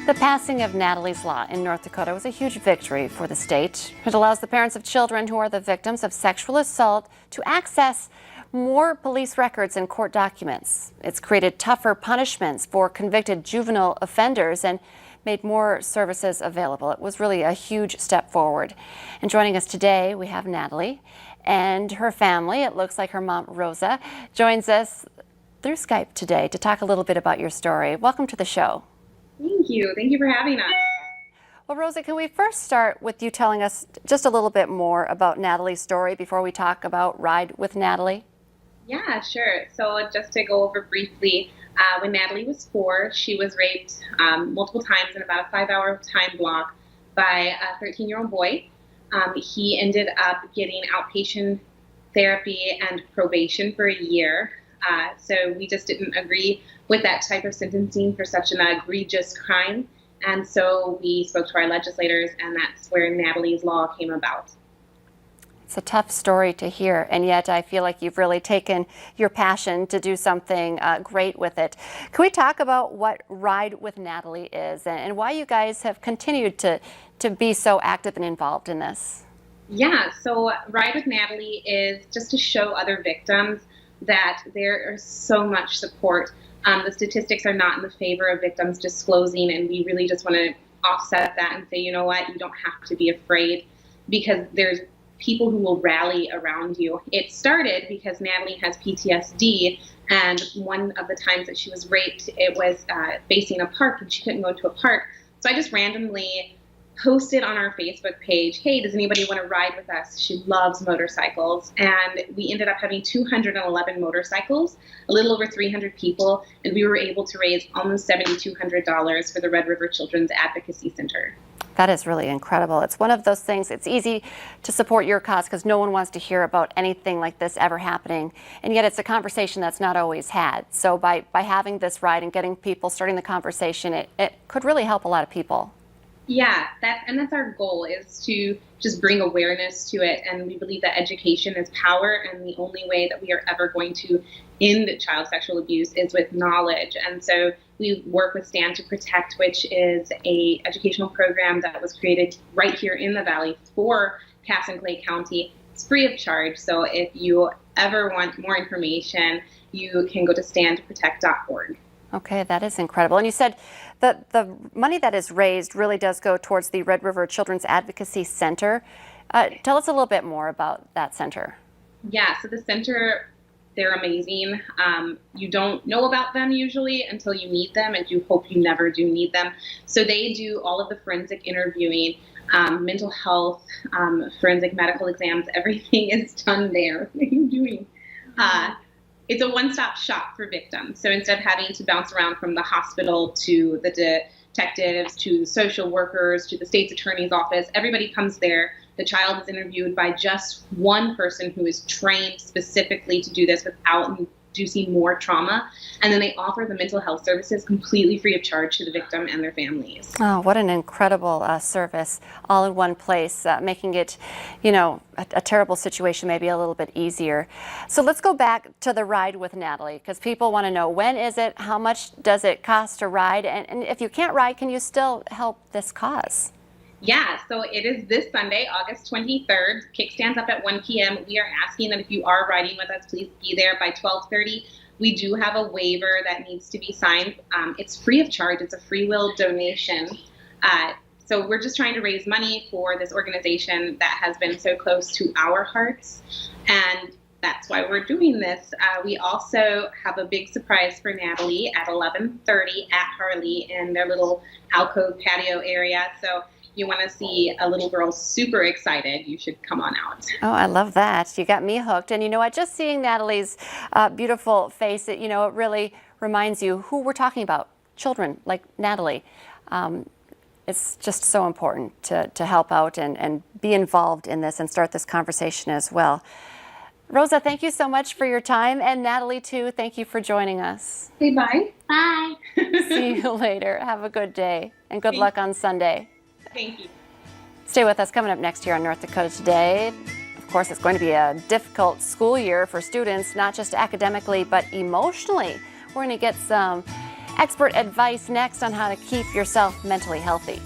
The passing of Natalee's Law in North Dakota was a huge victory for the state. It allows the parents of children who are the victims of sexual assault to access more police records and court documents. It's created tougher punishments for convicted juvenile offenders and made more services available. It was really a huge step forward. And joining us today, we have Natalee and her family. It looks like her mom, Rosa, joins us through Skype today to talk a little bit about your story. Welcome to the show. Thank you. Thank you for having us. Well, Rosa, can we first start with you telling us just a little bit more about Natalee's story before we talk about Ride with Natalee? Yeah, sure. So just to go over briefly, when Natalee was 4, she was raped multiple times in about a 5-hour time block by a 13-year-old boy. He ended up getting outpatient therapy and probation for a year. So we just didn't agree with that type of sentencing for such an egregious crime. And so we spoke to our legislators, and that's where Natalee's Law came about. It's a tough story to hear, and yet I feel like you've really taken your passion to do something great with it. Can we talk about what Ride with Natalee is and why you guys have continued to be so active and involved in this? Yeah, so Ride with Natalee is just to show other victims that there is so much support. The statistics are not in the favor of victims disclosing, and we really just want to offset that and say, you know what, you don't have to be afraid, because there's people who will rally around you. It started because Natalee has PTSD, and one of the times that she was raped, it was facing a park, and she couldn't go to a park. So I just randomly posted on our Facebook page, hey, does anybody want to ride with us? She loves motorcycles. And we ended up having 211 motorcycles, a little over 300 people, and we were able to raise almost $7,200 for the Red River Children's Advocacy Center. That is really incredible. It's one of those things, it's easy to support your cause because no one wants to hear about anything like this ever happening. And yet it's a conversation that's not always had. So by having this ride and getting people starting the conversation, it could really help a lot of people. Yeah, that's our goal, is to just bring awareness to it. And we believe that education is power, and the only way that we are ever going to end child sexual abuse is with knowledge. And so we work with Stand to Protect, which is a educational program that was created right here in the Valley for Cass and Clay County. It's free of charge. So if you ever want more information, you can go to standtoprotect.org. Okay, that is incredible. And you said that the money that is raised really does go towards the Red River Children's Advocacy Center. Tell us a little bit more about that center. Yeah, so the center, they're amazing. You don't know about them usually until you need them, and you hope you never do need them. So they do all of the forensic interviewing, mental health, forensic medical exams. Everything is done there. What are you doing? It's a one-stop shop for victims. So instead of having to bounce around from the hospital to the detectives, to the social workers, to the state's attorney's office, everybody comes there. The child is interviewed by just one person who is trained specifically to do this without inducing more trauma. And then they offer the mental health services completely free of charge to the victim and their families. Oh, what an incredible service, all in one place, making it, a terrible situation maybe a little bit easier. So let's go back to the Ride with Natalee, because people want to know, when is it, how much does it cost to ride, and if you can't ride, can you still help this cause? Yeah, so it is this Sunday, August 23rd. Kickstands up at 1 p.m. We are asking that if you are riding with us, please be there by 12:30. We do have a waiver that needs to be signed. It's free of charge. It's a free will donation. So we're just trying to raise money for this organization that has been so close to our hearts, and that's why we're doing this. We also have a big surprise for Natalee at 11:30 at Harley in their little alcove patio area. So you want to see a little girl super excited, you should come on out. Oh, I love that. You got me hooked. And you know what, just seeing Natalee's beautiful face, it really reminds you who we're talking about, children like Natalee. It's just so important to help out and be involved in this and start this conversation as well. Rosa, thank you so much for your time, and Natalee too, thank you for joining us. Say bye. Bye. See you later. Have a good day, and good luck on Sunday. Thank you. Stay with us. Coming up next year on North Dakota Today. Of course, it's going to be a difficult school year for students, not just academically, but emotionally. We're going to get some Expert advice next on how to keep yourself mentally healthy.